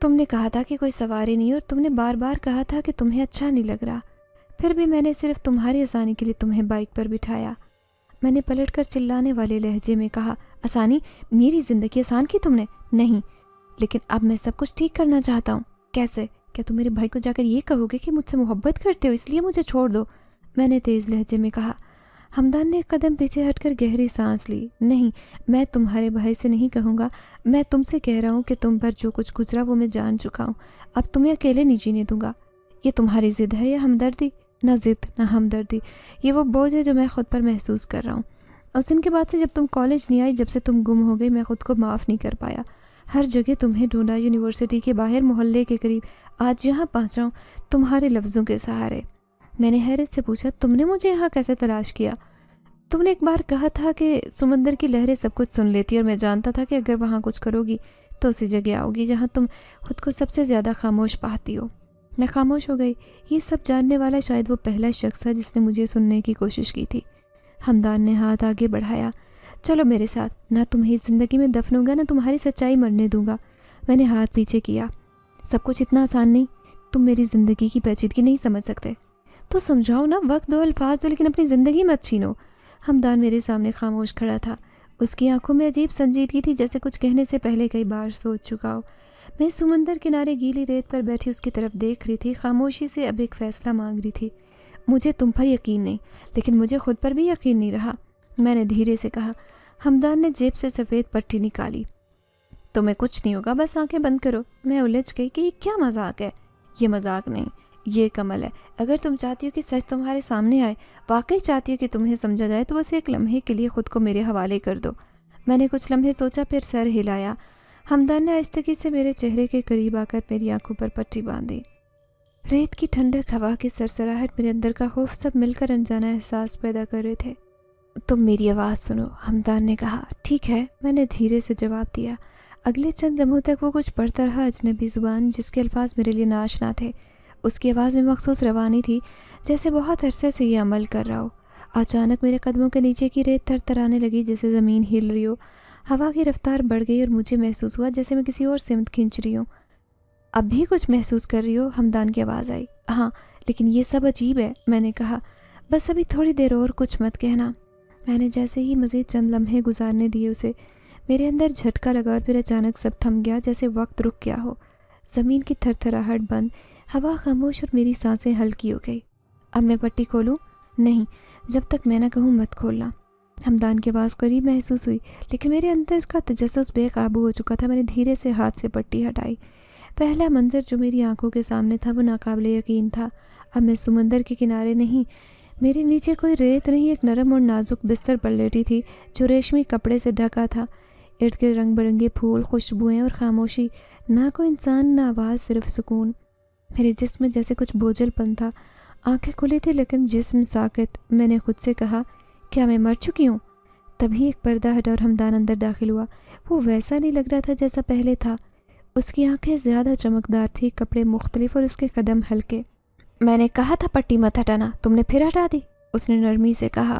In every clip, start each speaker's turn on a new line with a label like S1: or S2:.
S1: تم نے کہا تھا کہ کوئی سواری نہیں اور تم نے بار بار کہا تھا کہ تمہیں اچھا نہیں لگ رہا، پھر بھی میں نے صرف تمہاری آسانی کے لیے تمہیں بائک پر بٹھایا۔ میں نے پلٹ کر چلانے والے لہجے میں کہا، آسانی؟ میری زندگی آسان کی تم نے؟ نہیں، لیکن اب میں سب کچھ ٹھیک کرنا چاہتا ہوں۔ کیسے؟ کیا تم میرے بھائی کو جا کر یہ کہو گے کہ مجھ سے محبت کرتے ہو اس لیے مجھے چھوڑ دو؟ میں نے تیز لہجے میں کہا۔ ہمدان نے ایک قدم پیچھے ہٹ کر گہری سانس لی۔ نہیں، میں تمہارے بھائی سے نہیں کہوں گا، میں تم سے کہہ رہا ہوں کہ تم پر جو کچھ گزرا وہ میں جان چکا ہوں، اب تمہیں اکیلے نہیں جینے دوں گا۔ یہ تمہاری ضد ہے یا ہمدردی؟ نہ ضد نہ ہمدردی، یہ وہ بوجھ ہے جو میں خود پر محسوس کر رہا ہوں۔ اس دن کے بعد سے جب تم کالج نہیں آئی، جب سے تم گم ہو گئی، میں خود کو معاف نہیں کر پایا۔ ہر جگہ تمہیں ڈھونڈا، یونیورسٹی کے باہر، محلے کے قریب، آج یہاں پہنچا ہوں تمہارے لفظوں کے سہارے۔ میں نے حیرت سے پوچھا، تم نے مجھے یہاں کیسے تلاش کیا؟ تم نے ایک بار کہا تھا کہ سمندر کی لہریں سب کچھ سن لیتی، اور میں جانتا تھا کہ اگر وہاں کچھ کرو گی تو اسی جگہ آؤ گی جہاں تم خود کو سب سے زیادہ خاموش پاتی ہو۔ میں خاموش ہو گئی۔ یہ سب جاننے والا شاید وہ پہلا شخص تھا جس نے مجھے سننے کی کوشش کی تھی۔ ہمدان نے ہاتھ آگے بڑھایا۔ چلو میرے ساتھ، نہ تمہیں اس زندگی میں دفنوں گا، نہ تمہاری سچائی مرنے دوں گا۔ میں نے ہاتھ پیچھے کیا۔ سب کچھ اتنا آسان نہیں، تم میری زندگی کی پیچیدگی نہیں سمجھ سکتے۔ تو سمجھاؤ نا، وقت دو، الفاظ دو، لیکن اپنی زندگی مت چھینو۔ ہمدان میرے سامنے خاموش کھڑا تھا۔ اس کی آنکھوں میں عجیب سنجیدگی تھی، جیسے کچھ کہنے سے پہلے کئی بار سوچ چکا ہو۔ میں سمندر کنارے گیلی ریت پر بیٹھی اس کی طرف دیکھ رہی تھی، خاموشی سے اب ایک فیصلہ مانگ رہی تھی۔ مجھے تم پر یقین نہیں، لیکن مجھے خود پر بھی یقین نہیں رہا، میں نے دھیرے سے کہا۔ ہمدان نے جیب سے سفید پٹی نکالی۔ تمہیں کچھ نہیں ہوگا، بس آنکھیں بند کرو۔ میں الجھ گئی کہ یہ کیا مذاق ہے؟ یہ مذاق نہیں، یہ ایک عمل ہے۔ اگر تم چاہتی ہو کہ سچ تمہارے سامنے آئے، واقعی چاہتی ہو کہ تمہیں سمجھا جائے، تو بس ایک لمحے کے لیے خود کو میرے حوالے کر دو۔ میں نے کچھ لمحے سوچا، پھر سر ہلایا۔ ہمدان نے آہستگی سے میرے چہرے کے قریب آ کر میری آنکھوں پر پٹی باندھی۔ ریت کی ٹھنڈک، ہوا کی سرسراہٹ، میرے اندر کا خوف، سب مل کر انجانا احساس پیدا کر رہے تھے۔ تم میری آواز سنو، ہمدان نے کہا۔ ٹھیک ہے، میں نے دھیرے سے جواب دیا۔ اگلے چند لمحوں تک وہ کچھ پڑھتا رہا، اجنبی زبان جس کے الفاظ میرے لیے ناشنا تھے۔ اس کی آواز میں مخصوص روانی تھی، جیسے بہت عرصے سے یہ عمل کر رہا ہو۔ اچانک میرے قدموں کے نیچے کی ریت تھر تھرانے لگی، جیسے زمین ہل رہی ہو۔ ہوا کی رفتار بڑھ گئی اور مجھے محسوس ہوا جیسے میں کسی اور سمت کھنچ رہی ہوں۔ اب بھی کچھ محسوس کر رہی ہو؟ ہمدان کی آواز آئی۔ ہاں، لیکن یہ سب عجیب ہے، میں نے کہا۔ بس ابھی تھوڑی دیر اور کچھ مت کہنا۔ میں نے جیسے ہی مزید چند لمحے گزارنے دیے اسے، میرے اندر جھٹکا لگا اور پھر اچانک سب تھم گیا، جیسے وقت رک گیا ہو۔ زمین کی تھر تھراہٹ بند، ہوا خاموش اور میری سانسیں ہلکی ہو گئی۔ اب میں پٹی کھولوں؟ نہیں، جب تک میں نہ کہوں مت کھولنا۔ ہمدان کی آواز قریب محسوس ہوئی، لیکن میرے اندر کا تجسس بے قابو ہو چکا تھا۔ میں نے دھیرے سے ہاتھ سے پٹی ہٹائی۔ پہلا منظر جو میری آنکھوں کے سامنے تھا وہ ناقابل یقین تھا۔ اب میں سمندر کے کنارے نہیں، میرے نیچے کوئی ریت نہیں، ایک نرم اور نازک بستر پر لیٹی تھی جو ریشمی کپڑے سے ڈھکا تھا۔ ارد گرد رنگ برنگے پھول، خوشبوئیں اور خاموشی، نہ کوئی انسان نہ آواز، صرف سکون۔ میرے جسم میں جیسے کچھ بوجھل پن تھا، آنکھیں کھلی تھی لیکن جسم ساکت۔ میں نے خود سے کہا، کیا میں مر چکی ہوں؟ تبھی ایک پردہ ہٹا اور ہمدان اندر داخل ہوا۔ وہ ویسا نہیں لگ رہا تھا جیسا پہلے تھا۔ اس کی آنکھیں زیادہ چمکدار تھی، کپڑے مختلف اور اس کے قدم ہلکے۔ میں نے کہا تھا پٹی مت ہٹانا، تم نے پھر ہٹا دی، اس نے نرمی سے کہا۔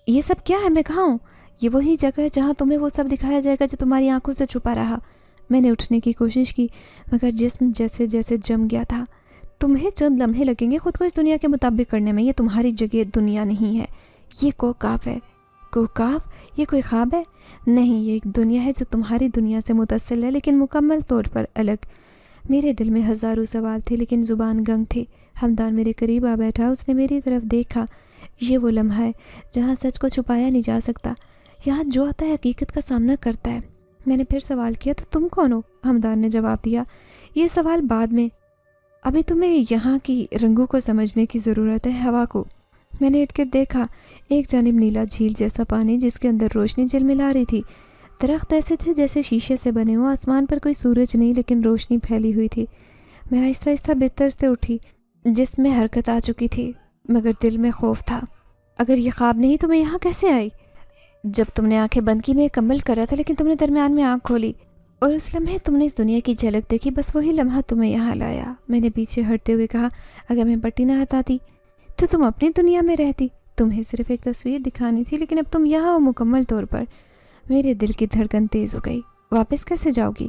S1: یہ سب کیا ہے؟ میں کہاں ہوں؟ یہ وہی جگہ ہے جہاں تمہیں وہ سب دکھایا جائے گا جو تمہاری آنکھوں سے چھپا رہا۔ میں نے اٹھنے کی کوشش کی مگر جسم جیسے جیسے جم گیا تھا۔ تمہیں چند لمحے لگیں گے خود کو اس دنیا کے مطابق کرنے میں، یہ تمہاری جگہ دنیا نہیں ہے، یہ کوکاف ہے۔ کوکاف؟ یہ کوئی خواب ہے؟ نہیں، یہ ایک دنیا ہے جو تمہاری دنیا سے متصل ہے لیکن مکمل طور پر الگ۔ میرے دل میں ہزاروں سوال تھے لیکن زبان گنگ تھی۔ ہمدان میرے قریب آ بیٹھا، اس نے میری طرف دیکھا۔ یہ وہ لمحہ ہے جہاں سچ کو چھپایا نہیں جا سکتا، یہاں جو آتا ہے حقیقت کا سامنا کرتا ہے۔ میں نے پھر سوال کیا، تو تم کون ہو؟ ہمدان نے جواب دیا، یہ سوال بعد میں، ابھی تمہیں یہاں کی رنگوں کو سمجھنے کی ضرورت ہے، ہوا کو۔ میں نے ارد گرد دیکھا، ایک جانب نیلا جھیل جیسا پانی جس کے اندر روشنی جلملا رہی تھی، درخت ایسے تھے جیسے شیشے سے بنے ہوں، آسمان پر کوئی سورج نہیں لیکن روشنی پھیلی ہوئی تھی۔ میں آہستہ آہستہ بستر سے اٹھی، جسم میں حرکت آ چکی تھی مگر دل میں خوف تھا۔ اگر یہ خواب نہیں تو میں یہاں کیسے آئی؟ جب تم نے آنکھیں بند کی میں ایک عمل کر رہا تھا لیکن تم نے درمیان میں آنکھ کھولی اور اس لمحے تم نے اس دنیا کی جھلک دیکھی، بس وہی لمحہ تمہیں یہاں لایا۔ میں نے پیچھے ہٹتے ہوئے کہا، اگر میں پٹی نہ ہٹاتی تو تم اپنی دنیا میں رہتی، تمہیں صرف ایک تصویر دکھانی تھی لیکن اب تم یہاں ہو مکمل طور پر۔ میرے دل کی دھڑکن تیز ہو گئی۔ واپس کیسے جاؤ گی؟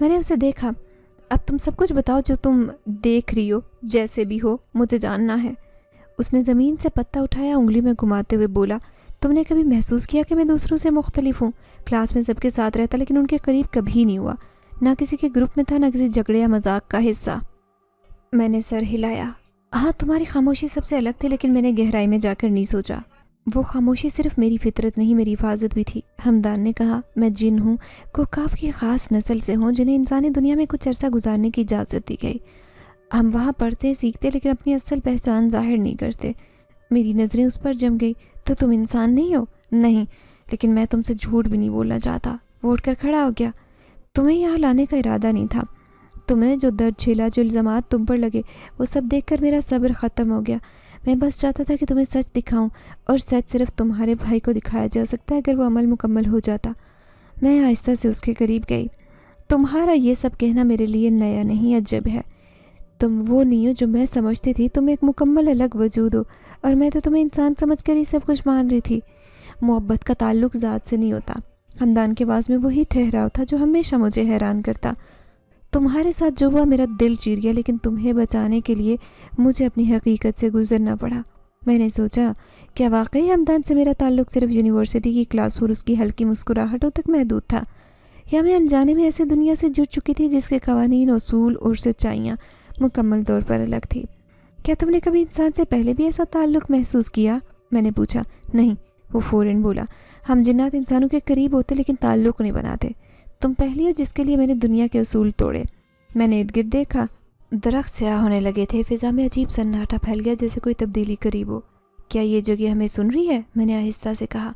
S1: میں نے اسے دیکھا. اب تم سب کچھ بتاؤ جو تم دیکھ رہی ہو، جیسے بھی ہو مجھے جاننا ہے. اس نے زمین سے پتا اٹھایا، انگلی میں گھماتے ہوئے بولا، تم نے کبھی محسوس کیا کہ میں دوسروں سے مختلف ہوں؟ کلاس میں سب کے ساتھ رہتا لیکن ان کے قریب کبھی نہیں ہوا، نہ کسی کے گروپ میں تھا، نہ کسی جھگڑے یا مذاق کا حصہ. میں نے سر ہلایا. ہاں، تمہاری خاموشی سب سے الگ تھی، لیکن میں نے گہرائی میں جا کر نہیں سوچا. وہ خاموشی صرف میری فطرت نہیں، میری حفاظت بھی تھی. ہمدان نے کہا، میں جن ہوں، کوکاف کی خاص نسل سے ہوں جنہیں انسانی دنیا میں کچھ عرصہ گزارنے کی اجازت دی گئی. ہم وہاں پڑھتے سیکھتے لیکن اپنی اصل پہچان ظاہر نہیں کرتے. میری نظریں اس پر جم گئی. تو تم انسان نہیں ہو؟ نہیں، لیکن میں تم سے جھوٹ بھی نہیں بولنا چاہتا. وہ اٹھ کر کھڑا ہو گیا. تمہیں یہاں لانے کا ارادہ نہیں تھا. تم نے جو درد جھیلا، جو الزامات تم پر لگے، وہ سب دیکھ کر میرا صبر ختم ہو گیا. میں بس چاہتا تھا کہ تمہیں سچ دکھاؤں، اور سچ صرف تمہارے بھائی کو دکھایا جا سکتا ہے اگر وہ عمل مکمل ہو جاتا. میں آہستہ سے اس کے قریب گئی. تمہارا یہ سب کہنا میرے لیے نیا نہیں، عجب ہے. تم وہ نہیں ہو جو میں سمجھتی تھی. تم ایک مکمل الگ وجود ہو، اور میں تو تمہیں انسان سمجھ کر ہی سب کچھ مان رہی تھی. محبت کا تعلق ذات سے نہیں ہوتا. ہمدان کے آواز میں وہی ٹھہراؤ تھا جو ہمیشہ مجھے حیران کرتا. تمہارے ساتھ جو ہوا میرا دل چیر گیا، لیکن تمہیں بچانے کے لیے مجھے اپنی حقیقت سے گزرنا پڑا. میں نے سوچا، کیا واقعی ہمدان سے میرا تعلق صرف یونیورسٹی کی کلاس اور اس کی ہلکی مسکراہٹوں تک محدود تھا، یا میں انجانے میں ایسی دنیا سے جڑ چکی تھی جس کے قوانین، اصول اور سچائیاں مکمل طور پر الگ تھی؟ کیا تم نے کبھی انسان سے پہلے بھی ایسا تعلق محسوس کیا؟ میں نے پوچھا. نہیں، وہ فوراً بولا. ہم جنات انسانوں کے قریب ہوتے لیکن تعلق نہیں بناتے. تم پہلی ہو جس کے لیے میں نے دنیا کے اصول توڑے. میں نے ارد گرد دیکھا. درخت سیاہ ہونے لگے تھے. فضا میں عجیب سناٹا پھیل گیا، جیسے کوئی تبدیلی قریب ہو. کیا یہ جگہ ہمیں سن رہی ہے؟ میں نے آہستہ سے کہا.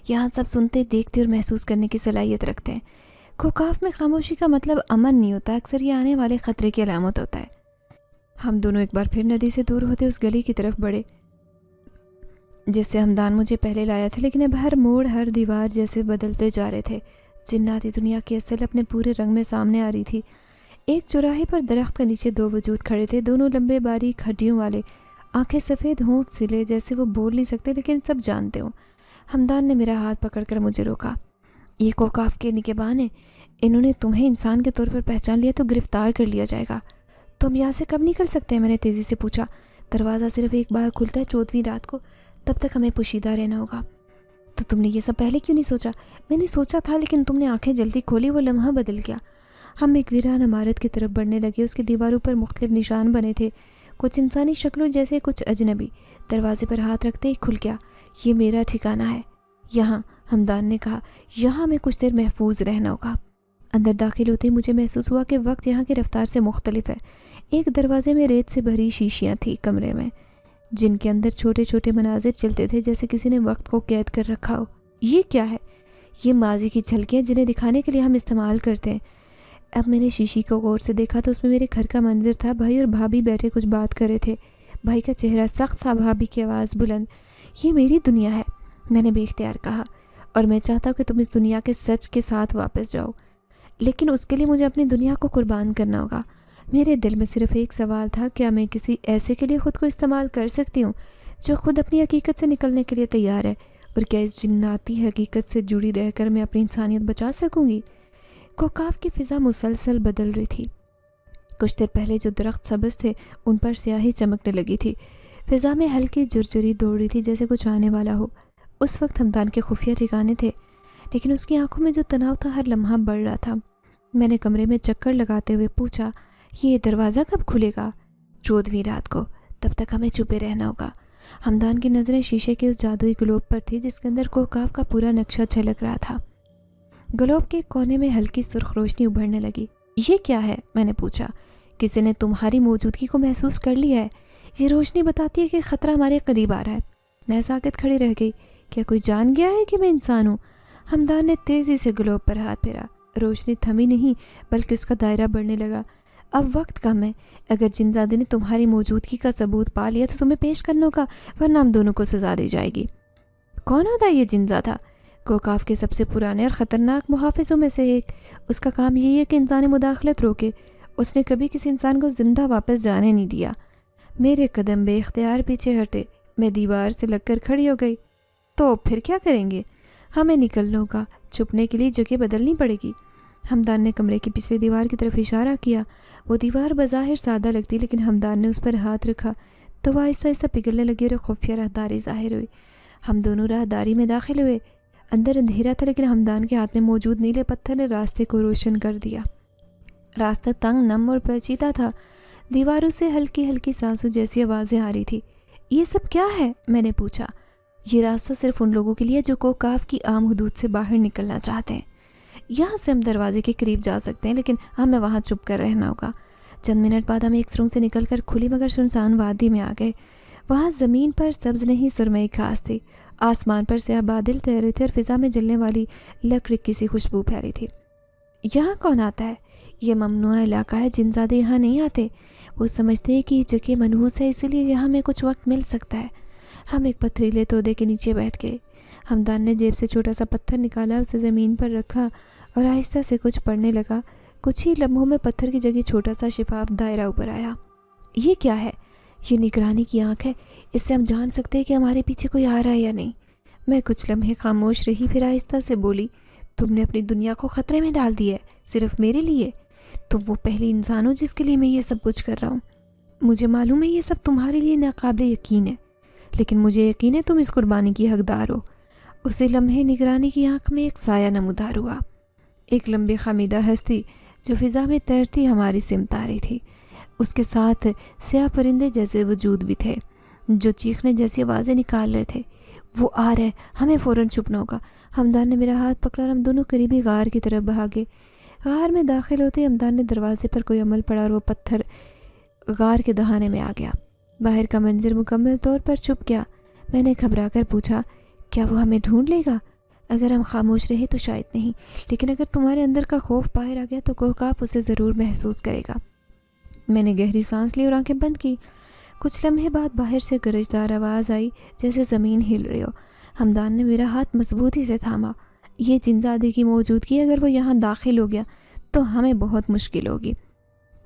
S1: یہاں سب سنتے، دیکھتے اور محسوس کرنے کی صلاحیت رکھتے ہیں. کوکاف میں خاموشی کا مطلب امن نہیں ہوتا، اکثر یہ آنے والے خطرے کی علامت ہوتا ہے. ہم دونوں ایک بار پھر ندی سے دور ہوتے اس گلی کی طرف بڑھے جس سے ہمدان مجھے پہلے لایا تھا، لیکن اب ہر موڑ، ہر دیوار جیسے بدلتے جا رہے تھے. جناتی دنیا کی اصل اپنے پورے رنگ میں سامنے آ رہی تھی. ایک چوراہے پر درخت کے نیچے دو وجود کھڑے تھے، دونوں لمبے باریک ہڈیوں والے، آنکھیں سفید، ہونٹ سلے، جیسے وہ بول نہیں سکتے لیکن سب جانتے ہوں. ہمدان نے میرا ہاتھ پکڑ کر مجھے روکا. یہ کوکاف کے نگہبان ہیں. انہوں نے تمہیں انسان کے طور پر پہچان لیا تو گرفتار کر لیا جائے گا. تم یہاں سے کب نکل سکتے ہیں؟ میں نے تیزی سے پوچھا. دروازہ صرف ایک بار کھلتا ہے، 14ویں رات کو. تب تک ہمیں پوشیدہ رہنا ہوگا. تو تم نے یہ سب پہلے کیوں نہیں سوچا؟ میں نے سوچا تھا، لیکن تم نے آنکھیں جلدی کھولی. وہ لمحہ بدل گیا. ہم ایک ویران عمارت کی طرف بڑھنے لگے. اس کی دیواروں پر مختلف نشان بنے تھے، کچھ انسانی شکلوں جیسے، کچھ اجنبی. دروازے پر ہاتھ رکھتے ہی کھل گیا. یہ میرا ٹھکانہ ہے. یہاں، ہمدان نے کہا، یہاں ہمیں کچھ دیر محفوظ رہنا ہوگا. اندر داخل ہوتے ہی مجھے محسوس ہوا کہ وقت یہاں کی رفتار سے مختلف ہے. ایک دروازے میں ریت سے بھری شیشیاں تھیں کمرے میں، جن کے اندر چھوٹے چھوٹے مناظر چلتے تھے، جیسے کسی نے وقت کو قید کر رکھا ہو. یہ کیا ہے؟ یہ ماضی کی جھلکیاں جنہیں دکھانے کے لیے ہم استعمال کرتے ہیں. اب میں نے شیشی کو غور سے دیکھا تو اس میں میرے گھر کا منظر تھا. بھائی اور بھابھی بیٹھے کچھ بات کر رہے تھے. بھائی کا چہرہ سخت تھا، بھابھی کی آواز بلند. یہ میری دنیا ہے، میں نے بے اختیار کہا، اور میں چاہتا ہوں کہ تم اس دنیا کے سچ کے ساتھ واپس جاؤ، لیکن اس کے لیے مجھے اپنی دنیا کو قربان کرنا ہوگا. میرے دل میں صرف ایک سوال تھا، کیا میں کسی ایسے کے لیے خود کو استعمال کر سکتی ہوں جو خود اپنی حقیقت سے نکلنے کے لیے تیار ہے؟ اور کیا اس جناتی حقیقت سے جڑی رہ کر میں اپنی انسانیت بچا سکوں گی؟ کوکاف کی فضا مسلسل بدل رہی تھی. کچھ دیر پہلے جو درخت سبز تھے ان پر سیاہی چمکنے لگی تھی. فضا میں ہلکی جرجری دوڑ رہی تھی، جیسے کچھ آنے والا ہو. اس وقت ہمدان کے خفیہ ٹھکانے تھے، لیکن اس کی آنکھوں میں جو تناؤ تھا ہر لمحہ بڑھ رہا تھا. میں نے کمرے میں چکر لگاتے ہوئے پوچھا، یہ دروازہ کب کھلے گا؟ 14ویں رات کو. تب تک ہمیں چھپے رہنا ہوگا. ہمدان کی نظریں شیشے کے اس جادوئی گلوب پر تھی جس کے اندر کوکاف کا پورا نقشہ چھلک رہا تھا. گلوب کے کونے میں ہلکی سرخ روشنی ابھرنے لگی. یہ کیا ہے؟ میں نے پوچھا. کسی نے تمہاری موجودگی کو محسوس کر لیا ہے. یہ روشنی بتاتی ہے کہ خطرہ ہمارے قریب آ رہا ہے. میں ساکت کھڑی رہ گئی. کیا کوئی جان گیا ہے کہ میں انسان ہوں؟ ہمدان نے تیزی سے گلوب پر ہاتھ پھیرا. روشنی تھمی نہیں، بلکہ اس کا دائرہ بڑھنے لگا. اب وقت کم ہے. اگر جنزادے نے تمہاری موجودگی کا ثبوت پا لیا تو تمہیں پیش کرنے کا، ورنہ ہم دونوں کو سزا دی جائے گی. کون ہوتا ہے یہ جنزادہ؟ کوکاف کے سب سے پرانے اور خطرناک محافظوں میں سے ایک. اس کا کام یہی ہے کہ انسانی مداخلت روکے. اس نے کبھی کسی انسان کو زندہ واپس جانے نہیں دیا. میرے قدم بے اختیار پیچھے ہٹے. میں دیوار سے لگ کر کھڑی ہو گئی. تو پھر کیا کریں گے؟ ہمیں نکلنا ہوگا. چھپنے کے لیے جگہ بدلنی پڑے گی. ہمدان نے کمرے کی پچھلی دیوار کی طرف اشارہ کیا۔ وہ دیوار بظاہر سادہ لگتی لیکن ہمدان نے اس پر ہاتھ رکھا تو وہ آہستہ آہستہ پگھلنے لگی اور خفیہ راہداری ظاہر ہوئی۔ ہم دونوں راہداری میں داخل ہوئے۔ اندر اندھیرا تھا لیکن ہمدان کے ہاتھ میں موجود نیلے پتھر نے راستے کو روشن کر دیا۔ راستہ تنگ، نم اور پیچیدہ تھا۔ دیواروں سے ہلکی ہلکی سانسوں جیسی آوازیں آ رہی تھی۔ یہ سب کیا ہے؟ میں نے پوچھا۔ یہ راستہ صرف ان لوگوں کے لیے جو کوکاف کی عام حدود سے باہر نکلنا چاہتے ہیں۔ یہاں سے ہم دروازے کے قریب جا سکتے ہیں لیکن ہمیں وہاں چپ کر رہنا ہوگا۔ چند منٹ بعد ہم ایک سرنگ سے نکل کر کھلی مگر سنسان وادی میں آ گئے۔ وہاں زمین پر سبز نہیں سرمئی گھاس تھی، آسمان پر سیاہ بادل تیرے تھے اور فضا میں جلنے والی لکڑی کی سی خوشبو پھیلی تھی۔ یہاں کون آتا ہے؟ یہ ممنوع علاقہ ہے، جن زادے یہاں نہیں آتے۔ وہ سمجھتے ہیں کہ یہ جگہ منحوس ہے، اسی لیے یہاں ہمیں کچھ وقت مل سکتا ہے۔ ہم ایک پتھریلے تودے کے نیچے بیٹھ گئے۔ ہمدان نے جیب سے چھوٹا سا پتھر نکالا، اسے زمین پر رکھا اور آہستہ سے کچھ پڑھنے لگا۔ کچھ ہی لمحوں میں پتھر کی جگہ چھوٹا سا شفاف دائرہ اوپر آیا۔ یہ کیا ہے؟ یہ نگرانی کی آنکھ ہے، اس سے ہم جان سکتے ہیں کہ ہمارے پیچھے کوئی آ رہا ہے یا نہیں۔ میں کچھ لمحے خاموش رہی، پھر آہستہ سے بولی، تم نے اپنی دنیا کو خطرے میں ڈال دی ہے، صرف میرے لیے۔ تم وہ پہلی انسان ہو جس کے لیے میں یہ سب کچھ کر رہا ہوں۔ مجھے معلوم ہے یہ سب تمہارے لیے ناقابل یقین ہے، لیکن مجھے یقین ہے تم اس قربانی کی حقدار ہو۔ اسے لمحے نگرانی کی آنکھ میں ایک سایہ نمودار ہوا، ایک لمبی خمیدہ ہستی جو فضا میں تیرتی ہماری سمت آ رہی تھی۔ اس کے ساتھ سیاہ پرندے جیسے وجود بھی تھے جو چیخنے جیسی آوازیں نکال رہے تھے۔ وہ آ رہے، ہمیں فوراً چھپنا ہوگا۔ ہمدان نے میرا ہاتھ پکڑا اور ہم دونوں قریبی غار کی طرف بھاگے۔ غار میں داخل ہوتے ہمدان نے دروازے پر کوئی عمل پڑا اور وہ پتھر غار کے دہانے میں آ گیا۔ باہر کا منظر مکمل طور پر چھپ گیا۔ میں نے گھبرا کر پوچھا، کیا وہ ہمیں ڈھونڈ لے گا؟ اگر ہم خاموش رہے تو شاید نہیں، لیکن اگر تمہارے اندر کا خوف باہر آ گیا تو کوکاف اسے ضرور محسوس کرے گا۔ میں نے گہری سانس لی اور آنکھیں بند کی۔ کچھ لمحے بعد باہر سے گرجدار آواز آئی جیسے زمین ہل رہی ہو۔ ہمدان نے میرا ہاتھ مضبوطی سے تھاما۔ یہ جنزادے کی موجودگی اگر وہ یہاں داخل ہو گیا تو ہمیں بہت مشکل ہوگی۔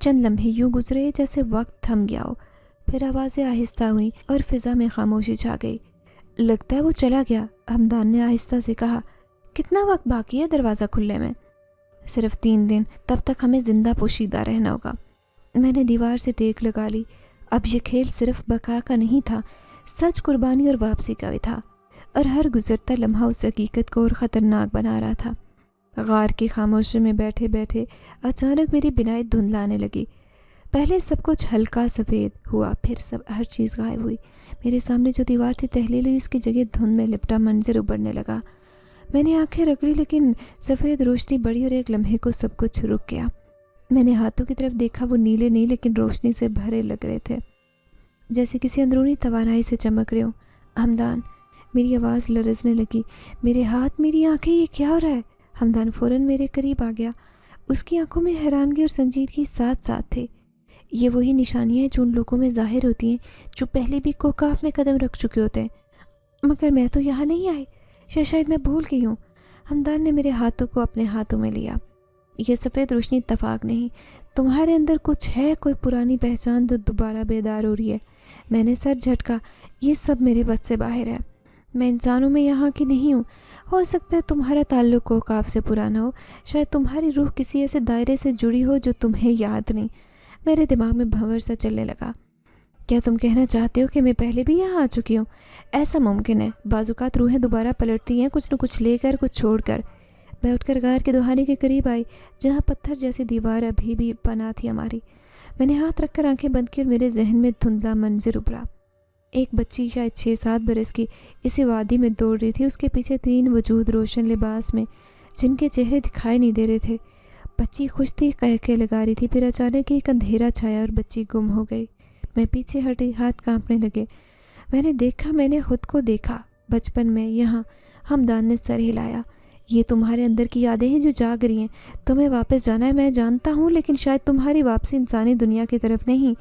S1: چند لمحے یوں گزرے جیسے وقت تھم گیا ہو، پھر آوازیں آہستہ ہوئیں اور فضا میں خاموشی چھا گئی۔ لگتا ہے وہ چلا گیا، ہمدان نے آہستہ سے کہا۔ کتنا وقت باقی ہے دروازہ کھلنے میں؟ صرف 3 دن، تب تک ہمیں زندہ پوشیدہ رہنا ہوگا۔ میں نے دیوار سے ٹیک لگا لی۔ اب یہ کھیل صرف بقا کا نہیں تھا، سچ، قربانی اور واپسی کا بھی تھا، اور ہر گزرتا لمحہ اس حقیقت کو اور خطرناک بنا رہا تھا۔ غار کی خاموشی میں بیٹھے بیٹھے اچانک میری بینائی دھندلانے لگی۔ پہلے سب کچھ ہلکا سفید ہوا، پھر ہر چیز غائب ہوئی۔ میرے سامنے جو دیوار تھی تحلیل ہوئی، اس کی جگہ دھند میں لپٹا منظر ابھرنے لگا۔ میں نے آنکھیں رگڑی لیکن سفید روشنی بڑھی اور ایک لمحے کو سب کچھ رک گیا۔ میں نے ہاتھوں کی طرف دیکھا، وہ نیلے نہیں لیکن روشنی سے بھرے لگ رہے تھے، جیسے کسی اندرونی توانائی سے چمک رہے ہوں۔ ہمدان، میری آواز لرزنے لگی، میرے ہاتھ، میری آنکھیں، یہ کیا ہو رہا ہے؟ ہمدان فوراً میرے قریب آ گیا۔ اس کی آنکھوں میں حیرانگی اور سنجیدگی ساتھ ساتھ تھے۔ یہ وہی نشانیاں ہیں جو ان لوگوں میں ظاہر ہوتی ہیں جو پہلے بھی کوکاف میں قدم رکھ چکے ہوتے ہیں، مگر میں تو یہاں نہیں آئی، یا شاید میں بھول گئی ہوں۔ ہمدان نے میرے ہاتھوں کو اپنے ہاتھوں میں لیا۔ یہ سفید روشنی اتفاق نہیں، تمہارے اندر کچھ ہے، کوئی پرانی پہچان جو دوبارہ بیدار ہو رہی ہے۔ میں نے سر جھٹکا، یہ سب میرے بس سے باہر ہے، میں انسانوں میں یہاں کی نہیں ہوں۔ ہو سکتا ہے تمہارا تعلق کوکاف سے پرانا ہو، شاید تمہاری روح کسی ایسے دائرے سے جڑی ہو جو تمہیں یاد نہیں۔ میرے دماغ میں بھنور سا چلنے لگا۔ کیا تم کہنا چاہتے ہو کہ میں پہلے بھی یہاں آ چکی ہوں؟ ایسا ممکن ہے، بعض اوقات روحیں دوبارہ پلٹتی ہیں، کچھ نہ کچھ لے کر، کچھ چھوڑ کر۔ میں اٹھ کر غار کے دہانے کے قریب آئی جہاں پتھر جیسی دیوار ابھی بھی پناہ تھی ہماری۔ میں نے ہاتھ رکھ کر آنکھیں بند کی اور میرے ذہن میں دھندلا منظر ابھرا۔ ایک بچی شاید 6-7 برس کی اسی وادی میں دوڑ رہی تھی، اس کے پیچھے 3 وجود روشن لباس میں جن کے چہرے دکھائی نہیں دے رہے تھے۔ بچی خوش تھی، قہقہے لگا رہی تھی، پھر اچانک ایک اندھیرا چھایا اور بچی گم ہو گئی۔ میں پیچھے ہٹی، ہاتھ کانپنے لگے۔ میں نے دیکھا، میں نے خود کو دیکھا بچپن میں یہاں۔ ہمدان نے سر ہلایا۔ یہ تمہارے اندر کی یادیں ہیں جو جاگ رہی ہیں، تمہیں واپس جانا ہے، میں جانتا ہوں، لیکن شاید تمہاری واپسی انسانی دنیا کی طرف نہیں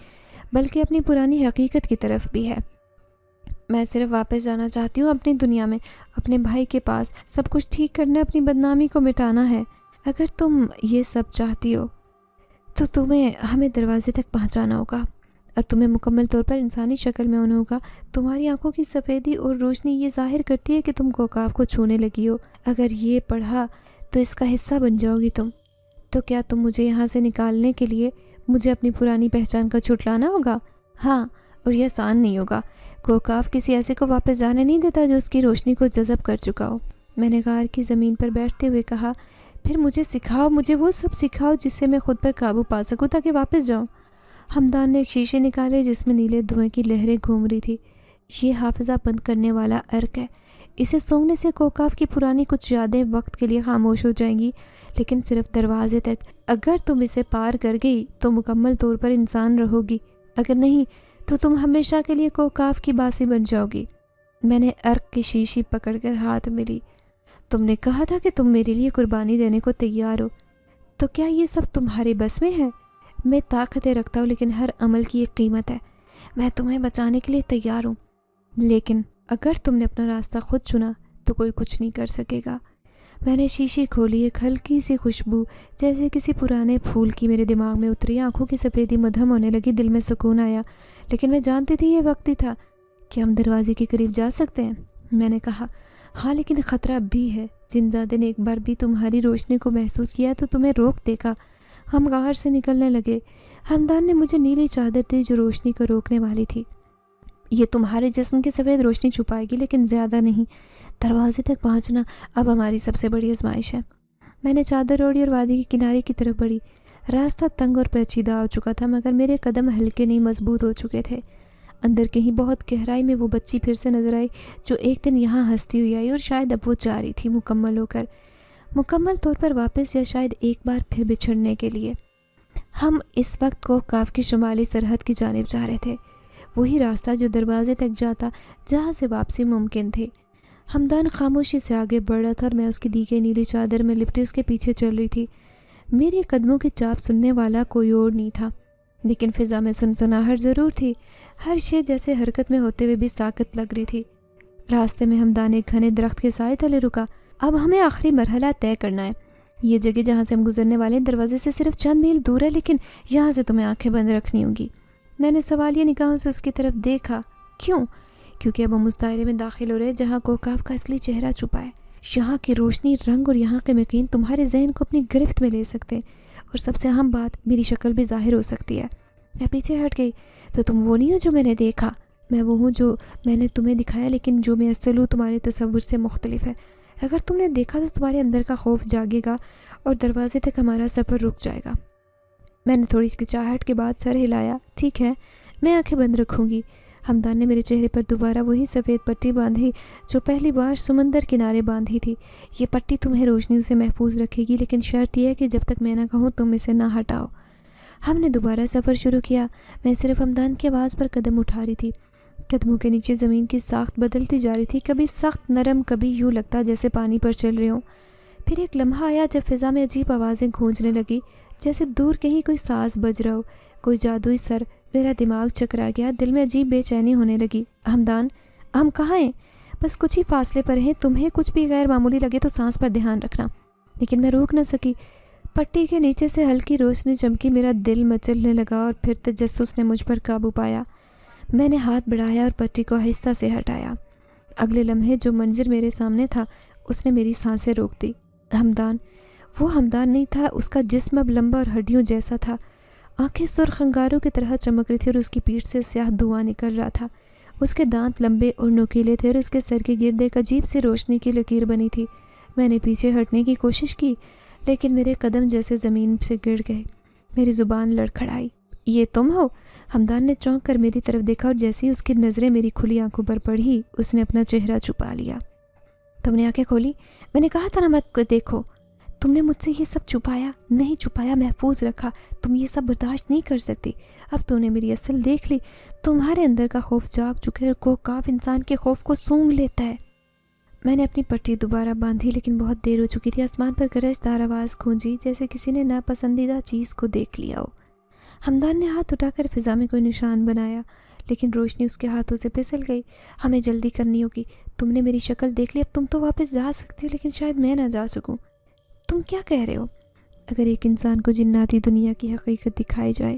S1: بلکہ اپنی پرانی حقیقت کی طرف بھی ہے۔ میں صرف واپس جانا چاہتی ہوں اپنی دنیا میں، اپنے بھائی کے پاس، سب کچھ ٹھیک کرنا، اپنی بدنامی کو مٹانا ہے۔ اگر تم یہ سب چاہتی ہو تو تمہیں ہمیں دروازے تک پہنچانا ہوگا، اور تمہیں مکمل طور پر انسانی شکل میں ہونا ہوگا۔ تمہاری آنکھوں کی سفیدی اور روشنی یہ ظاہر کرتی ہے کہ تم کوکاف کو چھونے لگی ہو۔ اگر یہ پڑھا تو اس کا حصہ بن جاؤ گی تم۔ تو کیا تم مجھے یہاں سے نکالنے کے لیے مجھے اپنی پرانی پہچان کا چھٹلانا ہوگا؟ ہاں، اور یہ آسان نہیں ہوگا۔ کوکاف کسی ایسے کو واپس جانے نہیں دیتا جو اس کی روشنی کو جذب کر چکا ہو۔ میں نے غار کی زمین پر بیٹھتے ہوئے کہا، پھر مجھے سکھاؤ، مجھے وہ سب سکھاؤ جس سے میں خود پر قابو پا سکوں تاکہ واپس جاؤں۔ ہمدان نے ایک شیشے نکالے جس میں نیلے دھوئیں کی لہریں گھوم رہی تھی۔ یہ حافظہ بند کرنے والا عرق ہے، اسے سونگنے سے کوکاف کی پرانی کچھ یادیں وقت کے لیے خاموش ہو جائیں گی، لیکن صرف دروازے تک۔ اگر تم اسے پار کر گئی تو مکمل طور پر انسان رہو گی، اگر نہیں تو تم ہمیشہ کے لیے کوکاف کی باسی بن جاؤ گی۔ میں نے عرق کی شیشی پکڑ کر ہاتھ میں لی۔ تم نے کہا تھا کہ تم میرے لیے قربانی دینے کو تیار ہو، تو کیا یہ سب تمہارے بس میں ہے؟ میں طاقتیں رکھتا ہوں لیکن ہر عمل کی ایک قیمت ہے۔ میں تمہیں بچانے کے لیے تیار ہوں، لیکن اگر تم نے اپنا راستہ خود چنا تو کوئی کچھ نہیں کر سکے گا۔ میں نے شیشی کھولی، ایک ہلکی سی خوشبو جیسے کسی پرانے پھول کی میرے دماغ میں اتری، آنکھوں کی سفیدی مدھم ہونے لگی، دل میں سکون آیا، لیکن میں جانتی تھی یہ وقت ہی تھا کہ ہم دروازے کے قریب جا سکتے ہیں۔ میں نے کہا، ہاں لیکن خطرہ بھی ہے۔ زندہ نے ایک بار بھی تمہاری روشنی کو محسوس کیا تو تمہیں روک دے گا۔ ہم غار سے نکلنے لگے۔ ہمدان نے مجھے نیلی چادر دی جو روشنی کو روکنے والی تھی۔ یہ تمہارے جسم کی سفید روشنی چھپائے گی لیکن زیادہ نہیں۔ دروازے تک پہنچنا اب ہماری سب سے بڑی آزمائش ہے۔ میں نے چادر اوڑھی اور وادی کے کنارے کی طرف بڑھی۔ راستہ تنگ اور پیچیدہ ہو چکا تھا مگر میرے قدم ہلکے نہیں مضبوط ہو چکے تھے۔ اندر کہیں بہت گہرائی میں وہ بچی پھر سے نظر آئی جو ایک دن یہاں ہنستی ہوئی آئی، اور شاید اب وہ جا رہی تھی مکمل ہو کر، مکمل طور پر واپس، یا شاید ایک بار پھر بچھڑنے کے لیے۔ ہم اس وقت کوکاف کی شمالی سرحد کی جانب جا رہے تھے، وہی راستہ جو دروازے تک جاتا جہاں سے واپسی ممکن تھی۔ ہمدان خاموشی سے آگے بڑھ رہا تھا اور میں اس کی دی گئی نیلی چادر میں لپٹے اس کے پیچھے چل رہی تھی۔ میری قدموں کی چاپ سننے والا کوئی اور نہیں تھا، لیکن فضا میں سنسناہٹ ضرور تھی، ہر شے جیسے حرکت میں ہوتے ہوئے بھی ساکت لگ رہی تھی۔ راستے میں ہمدان ایک گھنے درخت کے سائے تلے رکا۔ اب ہمیں آخری مرحلہ طے کرنا ہے۔ یہ جگہ جہاں سے ہم گزرنے والے دروازے سے صرف چند میل دور ہے، لیکن یہاں سے تمہیں آنکھیں بند رکھنی ہوں گی۔ میں نے سوالیہ نگاہوں سے اس کی طرف دیکھا۔ کیوں؟ کیونکہ اب ہم اس دائرے میں داخل ہو رہے جہاں کوکاف کا اصلی چہرہ چھپا ہے۔ یہاں کی روشنی، رنگ اور یہاں کے یقین تمہارے ذہن کو اپنی گرفت میں لے سکتے ہیں، اور سب سے اہم بات، میری شکل بھی ظاہر ہو سکتی ہے۔ میں پیچھے ہٹ گئی۔ تو تم وہ نہیں ہو جو میں نے دیکھا؟ میں وہ ہوں جو میں نے تمہیں دکھایا، لیکن جو میں اصل ہوں تمہارے تصور سے مختلف ہے۔ اگر تم نے دیکھا تو تمہارے اندر کا خوف جاگے گا اور دروازے تک ہمارا سفر رک جائے گا۔ میں نے تھوڑی ہچکچاہٹ کے بعد سر ہلایا۔ ٹھیک ہے، میں آنکھیں بند رکھوں گی۔ ہمدان نے میرے چہرے پر دوبارہ وہی سفید پٹی باندھی جو پہلی بار سمندر کنارے باندھی تھی۔ یہ پٹی تمہیں روشنی سے محفوظ رکھے گی، لیکن شرط یہ ہے کہ جب تک میں نہ کہوں تم اسے نہ ہٹاؤ۔ ہم نے دوبارہ سفر شروع کیا۔ میں صرف ہمدان کی آواز پر قدم اٹھا رہی تھی۔ قدموں کے نیچے زمین کی ساخت بدلتی جا رہی تھی، کبھی سخت نرم، کبھی یوں لگتا جیسے پانی پر چل رہے ہوں۔ پھر ایک لمحہ آیا جب فضا میں عجیب آوازیں گونجنے لگی، جیسے دور کہیں کوئی ساز بج رہا ہو، کوئی جادوئی سر۔ میرا دماغ چکرا گیا، دل میں عجیب بے چینی ہونے لگی۔ ہمدان، ہم کہاں ہیں؟ بس کچھ ہی فاصلے پر ہیں، تمہیں کچھ بھی غیر معمولی لگے تو سانس پر دھیان رکھنا۔ لیکن میں روک نہ سکی۔ پٹی کے نیچے سے ہلکی روشنی چمکی، میرا دل مچلنے لگا اور پھر تجسس نے مجھ پر قابو پایا۔ میں نے ہاتھ بڑھایا اور پٹی کو آہستہ سے ہٹایا۔ اگلے لمحے جو منظر میرے سامنے تھا اس نے میری سانسیں روک دی۔ ہمدان، وہ ہمدان نہیں تھا، اس کا جسم اب لمبا اور ہڈیوں جیسا تھا۔ آنکھیں سرخ انگاروں کی طرح چمک رہی تھی اور اس کی پیٹھ سے سیاہ دھواں نکل رہا تھا۔ اس کے دانت لمبے اور نوکیلے تھے اور اس کے سر کے گرد ایک عجیب سی روشنی کی لکیر بنی تھی۔ میں نے پیچھے ہٹنے کی کوشش کی، لیکن میرے قدم جیسے زمین سے گر گئے۔ میری زبان لڑکھڑائی۔ یہ تم ہو؟ ہمدان نے چونک کر میری طرف دیکھا اور جیسے ہی اس کی نظریں میری کھلی آنکھوں پر پڑھی اس نے اپنا چہرہ چھپا لیا۔ تم نے آنکھیں کھولی؟ میں نے کہا تھا نا مت دیکھو۔ تم نے مجھ سے یہ سب چھپایا؟ نہیں چھپایا، محفوظ رکھا۔ تم یہ سب برداشت نہیں کر سکتی۔ اب تو نے میری اصل دیکھ لی۔ تمہارے اندر کا خوف جاگ چکے اور کوکاف انسان کے خوف کو سونگھ لیتا ہے۔ میں نے اپنی پٹی دوبارہ باندھی، لیکن بہت دیر ہو چکی تھی۔ آسمان پر گرج دار آواز گونجی جیسے کسی نے ناپسندیدہ چیز کو دیکھ لیا ہو۔ ہمدان نے ہاتھ اٹھا کر فضا میں کوئی نشان بنایا، لیکن روشنی اس کے ہاتھوں سے پھسل گئی۔ ہمیں جلدی کرنی ہوگی۔ تم نے میری شکل دیکھ لی، اب تم تو واپس جا سکتی ہو، لیکن شاید میں نہ جا سکوں۔ تم کیا کہہ رہے ہو؟ اگر ایک انسان کو جناتی دنیا کی حقیقت دکھائی جائے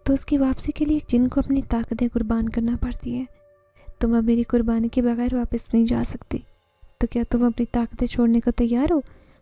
S1: تو اس کی واپسی کے لیے ایک جن کو اپنی طاقتیں قربان کرنا پڑتی ہیں۔ تم اب میری قربانی کے بغیر واپس نہیں جا سکتی، تو کیا تم اپنی طاقتیں چھوڑنے کو تیار ہو؟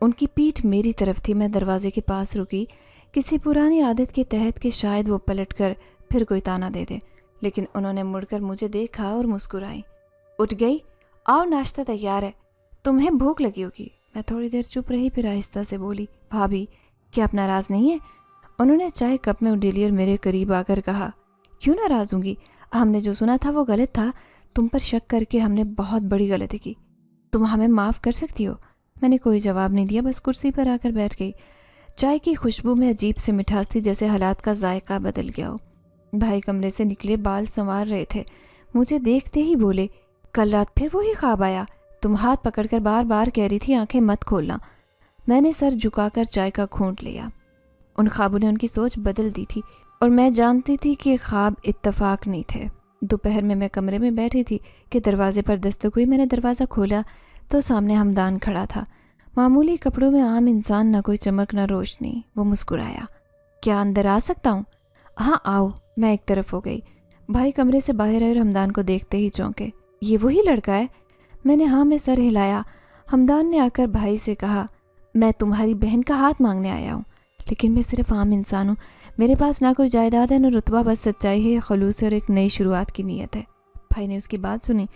S1: ان کی پیٹھ میری طرف تھی۔ میں دروازے کے پاس رکی، کسی پرانی عادت کے تحت کہ شاید وہ پلٹ کر پھر کوئی تانا دے دے، لیکن انہوں نے مڑ کر مجھے دیکھا اور مسکرائی۔ اٹھ گئی؟ آؤ، ناشتہ تیار ہے، تمہیں بھوک لگی ہوگی۔ میں تھوڑی دیر چپ رہی، پھر آہستہ سے بولی، بھابھی کیا آپ ناراض نہیں ہے؟ انہوں نے چائے کپ میں اڈیلی اور میرے قریب آ کر کہا، کیوں ناراض ہوں گی؟ ہم نے جو سنا تھا وہ غلط تھا، تم پر شک کر کے ہم نے بہت بڑی غلطی کی، تم ہمیں معاف کر سکتی ہو؟ میں نے کوئی جواب نہیں دیا، بس کرسی پر آ کر بیٹھ گئی۔ چائے کی خوشبو میں عجیب سے مٹھاس تھی، جیسے حالات کا ذائقہ بدل گیا ہو۔ بھائی کمرے سے نکلے، بال سنوار رہے تھے، مجھے دیکھتے ہی بولے، کل رات پھر وہی خواب آیا؟ تم ہاتھ پکڑ کر بار بار کہہ رہی تھی آنکھیں مت کھولنا۔ میں نے سر جھکا کر چائے کا گھونٹ لیا۔ ان خوابوں نے ان کی سوچ بدل دی تھی، اور میں جانتی تھی کہ خواب اتفاق نہیں تھے۔ دوپہر میں کمرے میں بیٹھی تھی کہ دروازے پر دستک ہوئی۔ میں نے دروازہ کھولا تو سامنے ہمدان کھڑا تھا، معمولی کپڑوں میں، عام انسان، نہ کوئی چمک نہ روشنی۔ وہ مسکرایا، کیا اندر آ سکتا ہوں؟ ہاں آؤ۔ میں ایک طرف ہو گئی۔ بھائی کمرے سے باہر آئے اور ہمدان کو دیکھتے ہی چونکے، یہ وہی لڑکا ہے؟ میں نے ہاں میں سر ہلایا۔ ہمدان نے آ کر بھائی سے کہا، میں تمہاری بہن کا ہاتھ مانگنے آیا ہوں، لیکن میں صرف عام انسان ہوں، میرے پاس نہ کوئی جائیداد ہے نہ رتبہ، بس سچائی ہے، خلوص اور ایک نئی شروعات کی نیت ہے۔ بھائی نے اس کی بات سنی،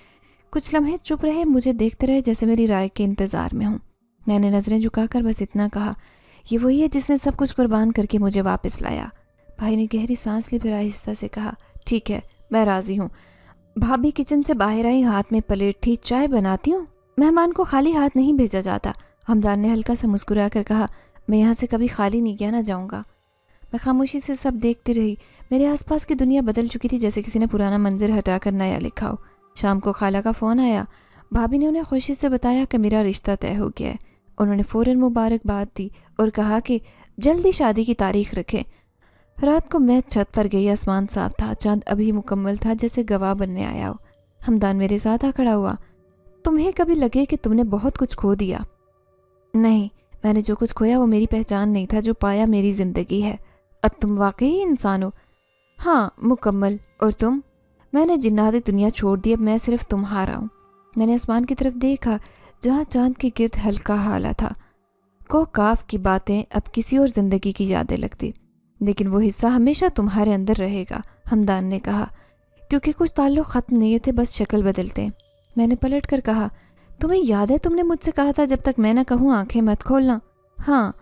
S1: کچھ لمحے چپ رہے، مجھے دیکھتے رہے جیسے میری رائے کے انتظار میں ہوں۔ میں نے نظریں جھکا کر بس اتنا کہا، یہ وہی ہے جس نے سب کچھ قربان کر کے مجھے واپس لایا۔ بھائی نے گہری سانس لی، پھر آہستہ سے کہا، ٹھیک ہے، میں راضی ہوں۔ بھابھی کچن سے باہر آئی، ہاتھ میں پلیٹ تھی، چائے بناتی ہوں؟ مہمان کو خالی ہاتھ نہیں بھیجا جاتا۔ ہمدان نے ہلکا سا مسکرا کر کہا، میں یہاں سے کبھی خالی نہیں گیا، نہ جاؤں گا۔ میں خاموشی سے سب دیکھتی رہی۔ میرے آس پاس کی دنیا بدل چکی تھی، جیسے کسی نے پرانا منظر ہٹا کر نیا لکھا ہو۔ شام کو خالہ کا فون آیا، بھابھی نے انہیں خوشی سے بتایا کہ میرا رشتہ طے ہو گیا ہے۔ انہوں نے فوراً مبارکباد دی اور کہا کہ جلدی شادی کی تاریخ رکھیں۔ رات کو میں چھت پر گئی، آسمان صاف تھا، چاند ابھی مکمل تھا، جیسے گواہ بننے آیا ہو۔ ہمدان میرے ساتھ آ کھڑا ہوا، تمہیں کبھی لگے کہ تم نے بہت کچھ کھو دیا؟ نہیں، میں نے جو کچھ کھویا وہ میری پہچان نہیں تھا، جو پایا میری زندگی ہے۔ اب تم واقعی انسان ہو؟ ہاں، مکمل۔ اور تم؟ میں نے جناتی دنیا چھوڑ دی، اب میں صرف تمہارا ہوں۔ میں نے آسمان کی طرف دیکھا جہاں چاند کے گرد ہلکا ہالا تھا۔ کو کاف کی باتیں اب کسی اور زندگی کی یادیں لگتی، لیکن وہ حصہ ہمیشہ تمہارے اندر رہے گا، ہمدان نے کہا، کیونکہ کچھ تعلق ختم نہیں تھے، بس شکل بدلتے۔ میں نے پلٹ کر کہا، تمہیں یاد ہے تم نے مجھ سے کہا تھا جب تک میں نہ کہوں آنکھیں مت کھولنا؟ ہاں،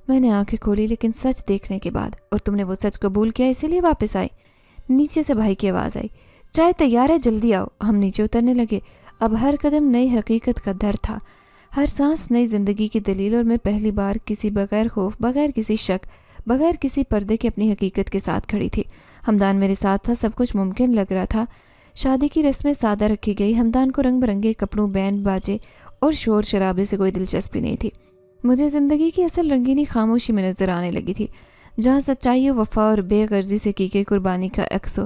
S1: میں نے آنکھیں کھولی، لیکن سچ دیکھنے کے بعد، اور تم نے وہ سچ قبول کیا، اسی لیے واپس آئی۔ نیچے سے بھائی کی آواز آئی، چائے تیار ہے، جلدی آؤ۔ ہم نیچے اترنے لگے۔ اب ہر قدم نئی حقیقت کا در تھا، ہر سانس نئی زندگی کی دلیل، اور میں پہلی بار کسی بغیر خوف، بغیر کسی شک، بغیر کسی پردے کے اپنی حقیقت کے ساتھ کھڑی تھی۔ ہمدان میرے ساتھ تھا، سب کچھ ممکن لگ رہا تھا۔ شادی کی رسمیں سادہ رکھی گئی، ہمدان کو رنگ برنگے کپڑوں، بینڈ باجے اور شور شرابے سے کوئی دلچسپی نہیں تھی۔ مجھے زندگی کی اصل رنگینی خاموشی میں نظر آنے لگی تھی، جہاں سچائی و وفا اور بے غرضی سے کی گئی قربانی کا عکس ہو،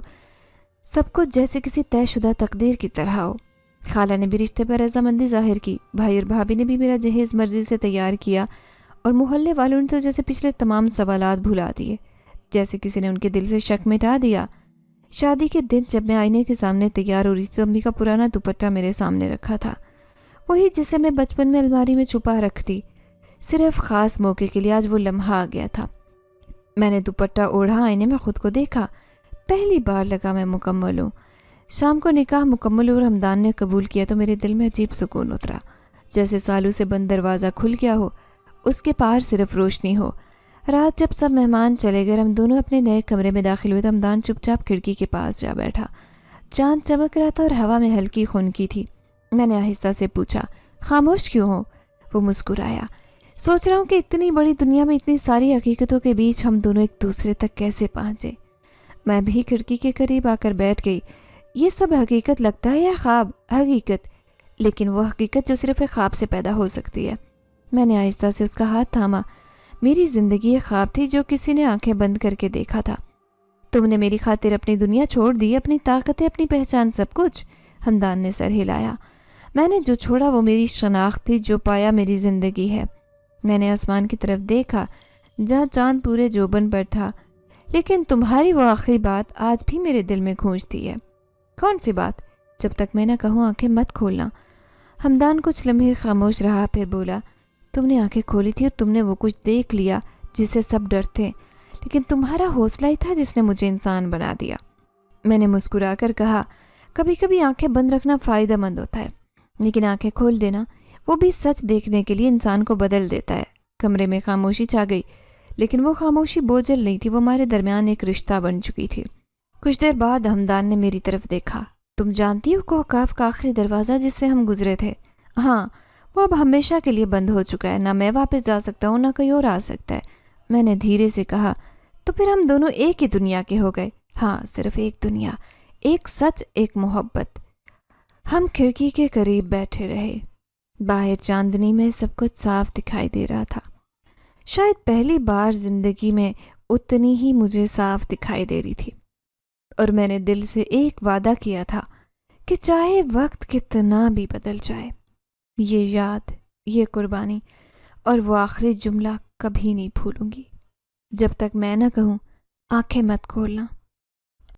S1: سب کچھ جیسے کسی طے شدہ تقدیر کی طرح ہو۔ خالہ نے بھی رشتے پر رضامندی ظاہر کی، بھائی اور بھابھی نے بھی میرا جہیز مرضی سے تیار کیا، اور محلے والوں نے تو جیسے پچھلے تمام سوالات بھلا دیے، جیسے کسی نے ان کے دل سے شک مٹا دیا۔ شادی کے دن جب میں آئینے کے سامنے تیار ہو رہی تھی تو امی کا پرانا دوپٹہ میرے سامنے رکھا تھا، وہی جسے میں بچپن میں الماری میں چھپا رکھتی، صرف خاص موقع کے لیے۔ آج وہ لمحہ آ گیا تھا۔ میں نے دوپٹہ اوڑھا، آئینے میں خود کو دیکھا، پہلی بار لگا میں مکمل ہوں۔ شام کو نکاح مکمل اور ہمدان نے قبول کیا تو میرے دل میں عجیب سکون اترا، جیسے سالوں سے بند دروازہ کھل گیا ہو، اس کے پار صرف روشنی ہو۔ رات جب سب مہمان چلے گئے، ہم دونوں اپنے نئے کمرے میں داخل ہوئے تو ہمدان چپ چاپ کھڑکی کے پاس جا بیٹھا۔ چاند چمک رہا تھا اور ہوا میں ہلکی خنکی تھی۔ میں نے آہستہ سے پوچھا، خاموش کیوں ہو؟ وہ مسکرایا، سوچ رہا ہوں کہ اتنی بڑی دنیا میں اتنی ساری حقیقتوں کے بیچ ہم دونوں ایک دوسرے تک کیسے پہنچے۔ میں بھی کھڑکی کے قریب آ کر بیٹھ گئی۔ یہ سب حقیقت لگتا ہے یا خواب؟ حقیقت، لیکن وہ حقیقت جو صرف ایک خواب سے پیدا ہو سکتی ہے۔ میں نے آہستہ سے اس کا ہاتھ تھاما۔ میری زندگی ایک خواب تھی جو کسی نے آنکھیں بند کر کے دیکھا تھا۔ تم نے میری خاطر اپنی دنیا چھوڑ دی، اپنی طاقتیں، اپنی پہچان، سب کچھ۔ ہمدان نے سر ہلایا۔ میں نے جو چھوڑا وہ میری شناخت تھی، جو پایا میری زندگی ہے۔ میں نے آسمان کی طرف دیکھا جہاں چاند پورے جوبن پر تھا، لیکن تمہاری وہ آخری بات آج بھی میرے دل میں گونجتی ہے۔ کون سی بات؟ جب تک میں نہ کہوں آنکھیں مت کھولنا۔ ہمدان کچھ لمحے خاموش رہا، پھر بولا، تم نے آنکھیں کھولی تھی اور تم نے وہ کچھ دیکھ لیا جسے سب ڈرتے، لیکن تمہارا حوصلہ ہی تھا جس نے مجھے انسان بنا دیا۔ میں نے مسکرا کر کہا، کبھی کبھی آنکھیں بند رکھنا فائدہ مند ہوتا ہے، لیکن آنکھیں کھول دینا وہ بھی سچ دیکھنے کے لیے انسان کو بدل دیتا ہے۔ کمرے میں خاموشی چھا گئی، لیکن وہ خاموشی بوجھل نہیں تھی، وہ ہمارے درمیان ایک رشتہ بن چکی تھی۔ کچھ دیر بعد ہمدان نے میری طرف دیکھا۔ تم جانتی ہو کوہکاف کا آخری دروازہ جس سے ہم گزرے تھے؟ ہاں، وہ اب ہمیشہ کے لیے بند ہو چکا ہے، نہ میں واپس جا سکتا ہوں نہ کوئی اور آ سکتا ہے۔ میں نے دھیرے سے کہا، تو پھر ہم دونوں ایک ہی دنیا کے ہو گئے۔ ہاں، صرف ایک دنیا، ایک سچ، ایک محبت۔ ہم کھڑکی کے قریب بیٹھے رہے۔ باہر چاندنی میں سب کچھ صاف دکھائی دے رہا تھا، شاید پہلی بار زندگی میں اتنی ہی مجھے صاف دکھائی دے رہی تھی۔ اور میں نے دل سے ایک وعدہ کیا تھا کہ چاہے وقت کتنا بھی بدل جائے، یہ یاد، یہ قربانی اور وہ آخری جملہ کبھی نہیں بھولوں گی۔ جب تک میں نہ کہوں آنکھیں مت کھولنا۔